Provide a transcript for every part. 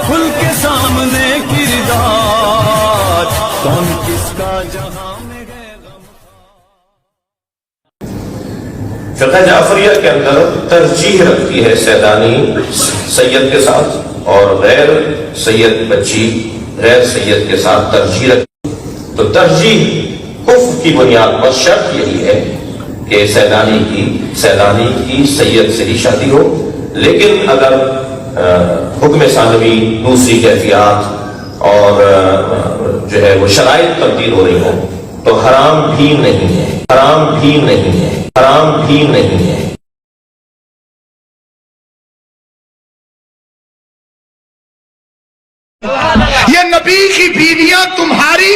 کھل کے سامنے کردار کون کس کا جہاں میں ہے غم. فقہ جعفریہ کے اندر ترجیح رکھتی ہے سیدانی سید کے ساتھ اور غیر سید بچی غیر سید کے ساتھ ترجیح رکھتی. تو ترجیح کفر کی بنیاد پر شرط یہی ہے کہ سیدانی کی سید سے ہی شادی ہو، لیکن اگر حکم ثانوی دوسری کیفیات اور جو ہے وہ شرائط تبدیل ہو رہی ہوں تو حرام بھی نہیں ہے. یہ نبی کی بیویاں تمہاری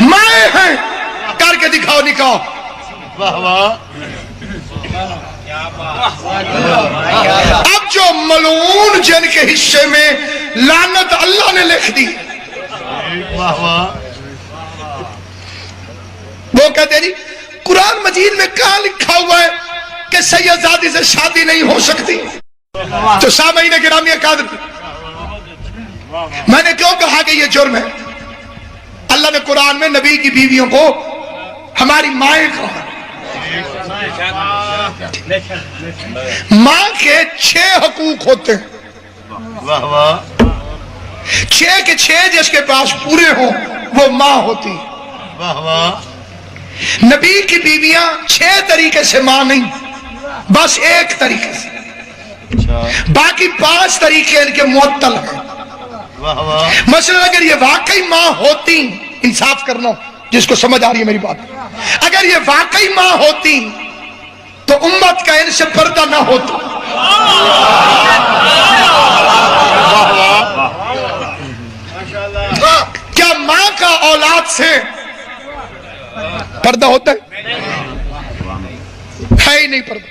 مائیں ہیں، کر کے دکھاؤ نکاح. اب جو ملعون جن کے حصے میں لعنت اللہ نے لکھ دی، وہ کہتے ہیں قرآن مجید میں کہاں لکھا ہوا ہے کہ سیدزادی سے شادی نہیں ہو سکتی؟ تو سامعین گرامی اکادر، میں نے کیوں کہا کہ یہ جرم ہے؟ اللہ نے قرآن میں نبی کی بیویوں کو ہماری مائیں کہا. ماں کے 6 حقوق ہوتے ہیں، 6 کے 6 جس کے پاس پورے ہوں وہ ماں ہوتی. نبی کی بیویاں 6 طریقے سے ماں نہیں، بس ایک طریقے سے، باقی 5 طریقے ان کے معطل ہیں. مثلا اگر یہ واقعی ماں ہوتی، انصاف کرنا جس کو سمجھ آ رہی ہے میری بات، اگر یہ واقعی ماں ہوتی تو امت کا ان سے پردہ نہ ہوتا. کیا ماں کا اولاد سے پردہ ہوتا ہے ہی نہیں پردہ.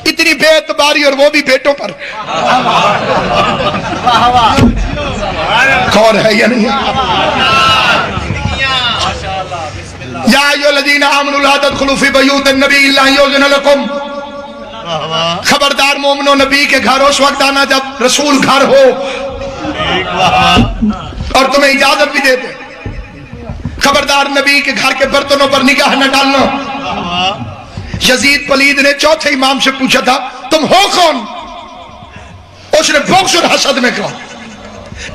اتنی بے اعتباری اور وہ بھی بیٹوں پر. کون ہے یا نہیں؟ یا ایھا الذین آمنوا لا تدخلوا فی بیوت النبی الا ان یؤذن لکم. خبردار مومنو، نبی کے گھر اس وقت آنا جب رسول گھر ہو اور تمہیں اجازت بھی دے دے. خبردار نبی کے گھر کے برتنوں پر نگاہ نہ ڈالنا. یزید پلید نے چوتھے امام سے پوچھا تھا تم ہو کون؟ اس نے بغض اور حسد میں کہا.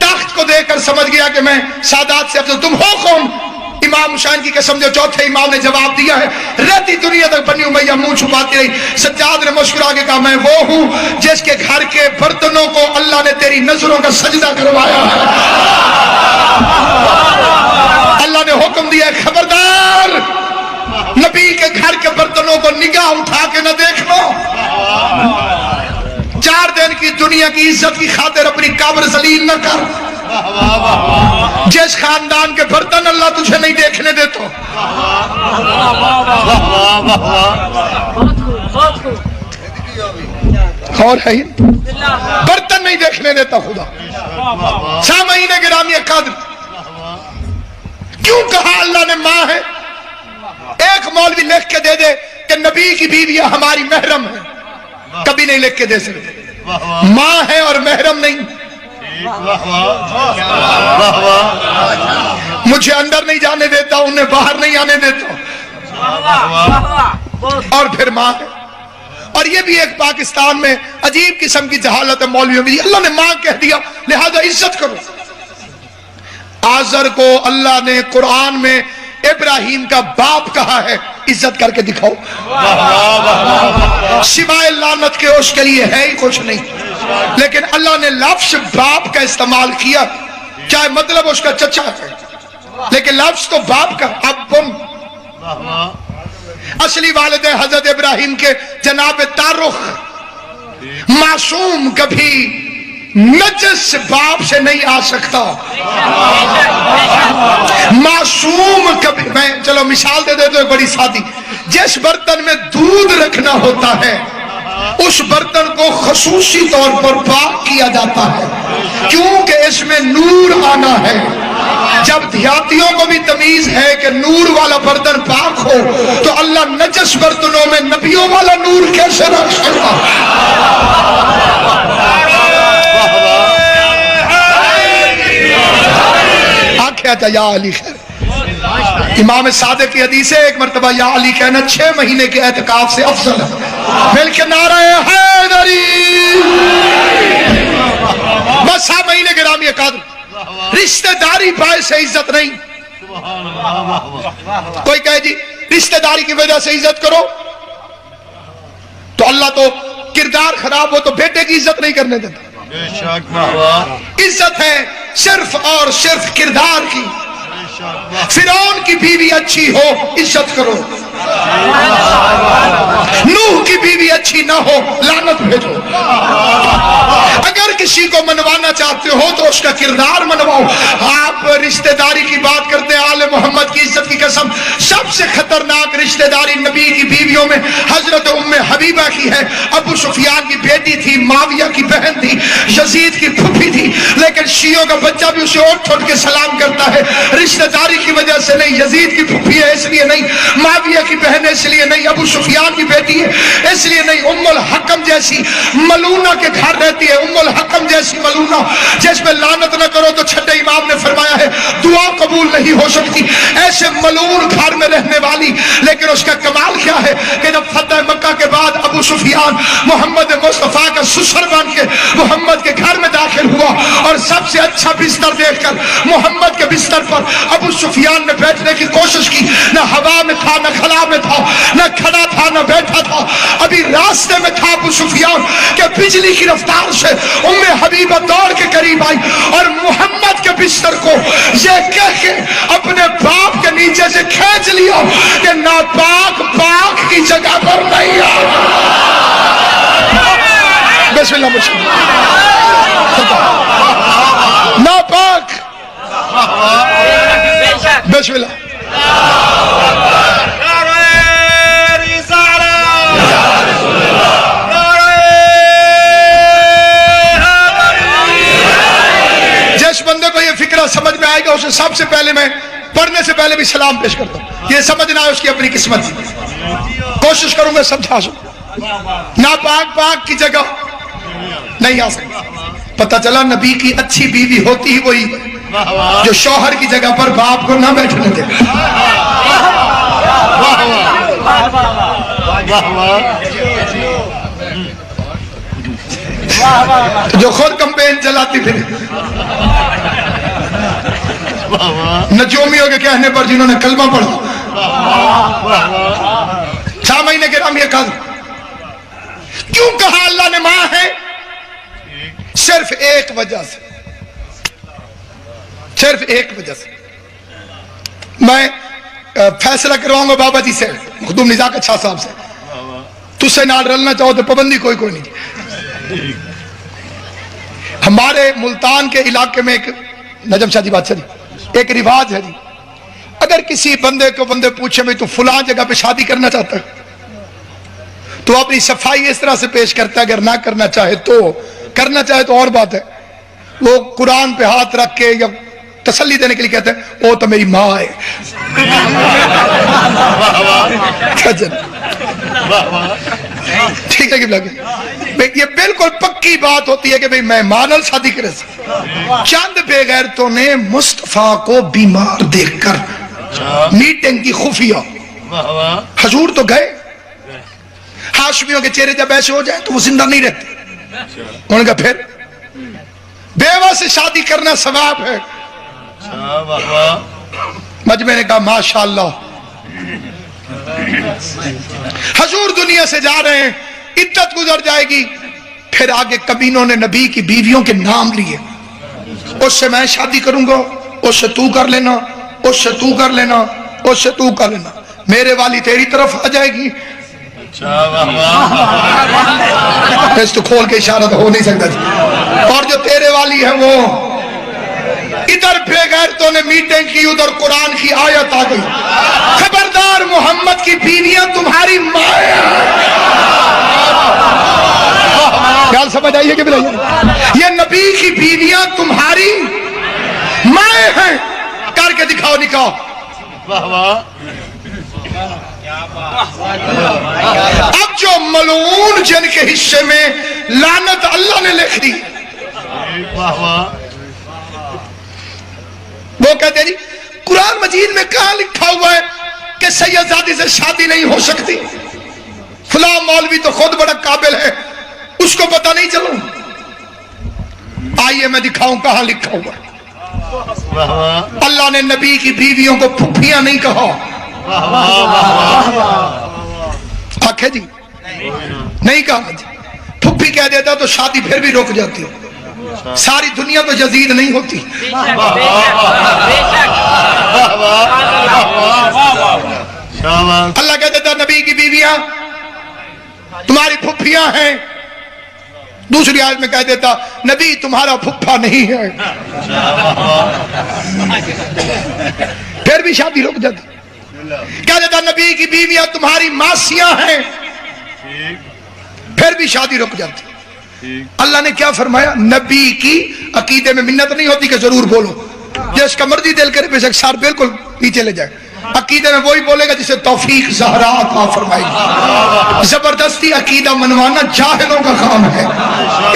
تخت کو دیکھ کر سمجھ گیا کہ میں سادات سے افضل. تم ہو کون؟ امام حسین کی قسم جو چوتھے امام نے جواب دیا ہے، رہتی دنیا تک بنی امیہ منہ چھپاتی رہی. سجاد نے مسکرا کے کہا میں وہ ہوں جس کے گھر کے برتنوں کو اللہ نے تیری نظروں کا سجدہ کروایا ہے. اللہ نے حکم دیا خبردار نبی کے گھر کے برتنوں کو نگاہ اٹھا کے نہ دیکھنا. 4 دن کی دنیا کی عزت کی خاطر اپنی قبر ذلیل نہ کر. جس خاندان کے برتن اللہ تجھے نہیں دیکھنے دیتا، اور ہے برتن نہیں دیکھنے دیتا خدا. سامعین گرامی قدر، کیوں کہا اللہ نے ماں ہے؟ ایک مولوی لکھ کے دے دے کہ نبی کی بیویاں ہماری محرم ہیں، کبھی نہیں لکھ کے دے سکتے. ماں ہے اور محرم نہیں. مجھے اندر نہیں جانے دیتا، انہیں باہر نہیں آنے دیتا، اور پھر ماں ہے. اور یہ بھی ایک پاکستان میں عجیب قسم کی جہالت ہے مولویوں میں. اللہ نے ماں کہہ دیا لہذا عزت کرو. آزر کو اللہ نے قرآن میں ابراہیم کا باپ کہا ہے، عزت کر کے دکھاؤ. سوائے لعنت کے اس کے لیے ہے ہی کچھ نہیں. لیکن اللہ نے لفظ باپ کا استعمال کیا، چاہے مطلب اس کا چچا ہے، لیکن لفظ تو باپ کا. ابن اصلی والد حضرت ابراہیم کے جناب تارخ. معصوم کبھی نجس باپ سے نہیں آ سکتا. معصوم کبھی، میں چلو مثال دے دو ایک بڑی سادی. جس برتن میں دودھ رکھنا ہوتا ہے اس برتن کو خصوصی طور پر پاک کیا جاتا ہے کیونکہ اس میں نور آنا ہے. جب دیہاتیوں کو بھی تمیز ہے کہ نور والا برتن پاک ہو تو اللہ نجس برتنوں میں نبیوں والا نور کیسے رکھ سکتا؟ کہتا یا علی خیر. امام صادق کی حدیث ہے ایک مرتبہ یا علی کہنا 6 مہینے کے اعتکاف سے افضل ہے. مل کے نعرہ حیدری. بس 7 مہینے کے نام یہ قدر. رشتہ داری باعث عزت نہیں. کوئی کہے جی رشتہ داری کی وجہ سے عزت کرو تو اللہ تو کردار خراب ہو تو بیٹے کی عزت نہیں کرنے دیتا. عزت ہے صرف اور صرف کردار کی. فرعون کی بیوی اچھی ہو عزت کرو, نوح کی بیوی اچھی نہ ہو لعنت بھیجو. اگر کسی کو منوانا چاہتے ہو تو اس کا کردار منواؤ. آپ رشتہ داری کی بات کرتے ہیں, آل محمد کی عزت کی قسم سب سے خطرناک رشتہ داری نبی کی بیویوں میں حضرت ام حبیبہ کی ہے. ابو سفیان کی بیٹی تھی, معاویہ کی بہن تھی, یزید کی پھوپھی تھی, لیکن شیعوں کا بچہ بھی اسے اٹھ اٹھ کے سلام کرتا ہے. رشتہ داری کی وجہ سے نہیں, یزید کی پھوپھی ہے اس لیے نہیں, معاویہ کی بہن ہے اس لیے نہیں, ابو سفیان کی بیٹی ہے اس لیے نہیں. ام الحکم جیسی ملونہ کے گھر رہتی ہے, ام الحکم جیسی ملونہ جس میں لعنت نہ کرو تو چھٹے امام نے فرمایا ہے دعا قبول نہیں ہو سکتی. ایسے ملون گھر میں رہنے والی, لیکن اس کا کمال کیا ہے کہ جب فتح مکہ کے بعد ابو سفیان محمد مصطفیٰ کا سسر بن کے محمد کے گھر میں داخل ہوا اور سب سے اچھا بستر دیکھ کر محمد کے بستر پر ابو سفیان نے بیٹھنے کی کوشش کی. نہ ہوا میں تھا, نہ خلا میں تھا, نہ کھڑا تھا, نہ بیٹھا تھا, ابھی راستے میں تھا ابو سفیان کہ بجلی کی رفتار سے ام حبیبہ دوڑ کے قریب آئی اور محمد کے بستر کو یہ کہہ کے اپنے باپ کے نیچے سے کھینچ لیا کہ ناپاک پاک کی جگہ پر نہیں آ. بسم اللہ ناپاک. بسم اللہ. جس بندے کو یہ فکرہ سمجھ میں آئے گا اسے سب سے پہلے میں پڑھنے سے پہلے بھی سلام پیش کرتا ہوں. یہ سمجھنا ہے اس کی اپنی قسمت تھی. کوشش کروں گا سمجھا سکوں. ناپاک پاک کی جگہ نہیں آ سکتا. پتہ چلا نبی کی اچھی بیوی ہوتی ہی وہی جو شوہر کی جگہ پر باپ کو نہ بیٹھنے دے. جو خود کمپین چلاتی پھر نجومیوں کے کہنے پر جنہوں نے کلمہ پڑھا 6 مہینے کے نام یہ قدر. کیوں کہا اللہ نے ماں ہے؟ صرف ایک وجہ سے, صرف ایک وجہ سے. میں فیصلہ کرواؤں گا بابا جی سے, مخدوم نزاکت شاہ صاحب سے. تجھ سے نہ رلنا چاہو تو پابندی کوئی نہیں. ہمارے ملتان کے علاقے میں ایک نجم شاہ جی بات چلی, ایک رواج ہے جی, اگر کسی بندے پوچھے میں تو فلاں جگہ پہ شادی کرنا چاہتا ہے تو اپنی صفائی اس طرح سے پیش کرتا ہے, اگر نہ کرنا چاہے تو, کرنا چاہے تو اور بات ہے. وہ قرآن پہ ہاتھ رکھ کے یا تسلی دینے کے لیے کہتے ہیں وہ تو میری ماں ہے. ٹھیک ہے کہ یہ بالکل پکی بات ہوتی ہے کہ بھئی مہمان شادی کرے. چند بے غیرتوں نے مصطفیٰ کو بیمار دیکھ کر میٹنگ کی خفیہ, حضور تو گئے, ہاشمیوں کے چہرے جب ایسے ہو جائیں تو وہ زندہ نہیں رہتے. انہوں نے کہا پھر بیوہ سے شادی کرنا ثواب ہے. مجمع نے کہا ماشاءاللہ. حضور دنیا سے جا رہے ہیں, عدت گزر جائے گی, پھر آگے کمینوں نے نبی کی بیویوں کے نام لیے. اس سے میں شادی کروں گا, اس سے تو کر لینا, اس سے تو کر لینا, اس سے تو کر لینا, میرے والی تیری طرف آ جائے گی. اس تو کھول کے اشارہ تو ہو نہیں سکتا جی. اور جو تیرے والی ہے وہ ادھر بے غیرتوں نے میٹنگ کی, ادھر قرآن کی آیت آ گئی, خبردار محمد کی بیویاں تمہاری مائیں. خیال سمجھ آئیے کہ بلائیے, یہ نبی کی بیویاں تمہاری مائیں ہیں. کر کے دکھاؤ نکاح. اب جو ملعون جن کے حصے میں لعنت اللہ نے لکھ دی, وہ کہتے ہیں جی مجید میں کہاں لکھا ہوا ہے کہ سیدزادی سے شادی نہیں ہو سکتی؟ فلاں مولوی تو خود بڑا قابل ہے، اس کو پتہ نہیں چلو؟ آئیے میں دکھاؤں کہاں لکھا ہوا ہے۔ اللہ نے نبی کی بیویوں کو پھپھیاں نہیں کہا۔ آنکھیں جی نہیں کہا جی، پھپھی کہہ دیتا تو شادی پھر بھی رک جاتی۔ ساری دنیا تو یزید نہیں ہوتی۔ اللہ کہہ دیتا نبی کی بیویاں تمہاری پھپھیاں ہیں، دوسری آیت میں کہہ دیتا نبی تمہارا پھپھا نہیں ہے، پھر بھی شادی رک جاتی۔ کہہ دیتا نبی کی بیویاں تمہاری ماسیاں ہیں، پھر بھی شادی رک جاتی۔ اللہ نے کیا فرمایا؟ نبی کی عقیدے میں منت نہیں ہوتی کہ ضرور بولو، جس کا مرضی دل کرے بے شک سار بالکل پیچھے لے جائے، عقیدے میں وہی بولے گا جسے توفیق زہرا عطا فرمائی۔ زبردستی عقیدہ منوانا جاہلوں کا کام ہے،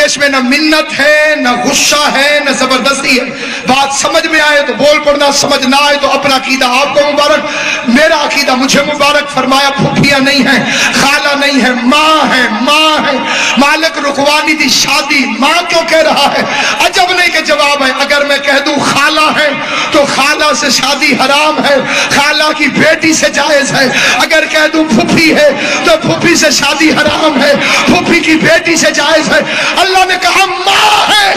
اس میں نہ منت ہے نہ غصہ ہے نہ زبردستی ہے۔ بات سمجھ میں آئے تو بول پڑنا، سمجھ نہ آئے تو اپنا عقیدہ آپ کو مبارک، میرا عقیدہ مجھے مبارک۔ فرمایا پھپھیاں نہیں ہیں، خالہ نہیں ہے، ماں ہے، ماں ہے۔ مالک رکوانی دی شادی ماں کیوں کہہ رہا ہے؟ عجب نہیں کہ جواب ہے۔ اگر میں کہہ دوں خالہ ہے تو خالہ سے شادی حرام ہے، خالہ کی بیٹی سے جائز ہے۔ اگر کہہ دوں پھپھی ہے تو پھپھی سے شادی حرام ہے، پھپھی کی بیٹی سے جائز ہے۔ اللہ نے کہا ماں ہے،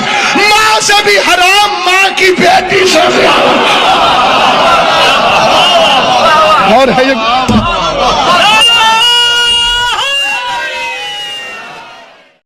ماں سے بھی حرام، ماں کی بیٹی سے بھی حرام۔ اور ہے یہ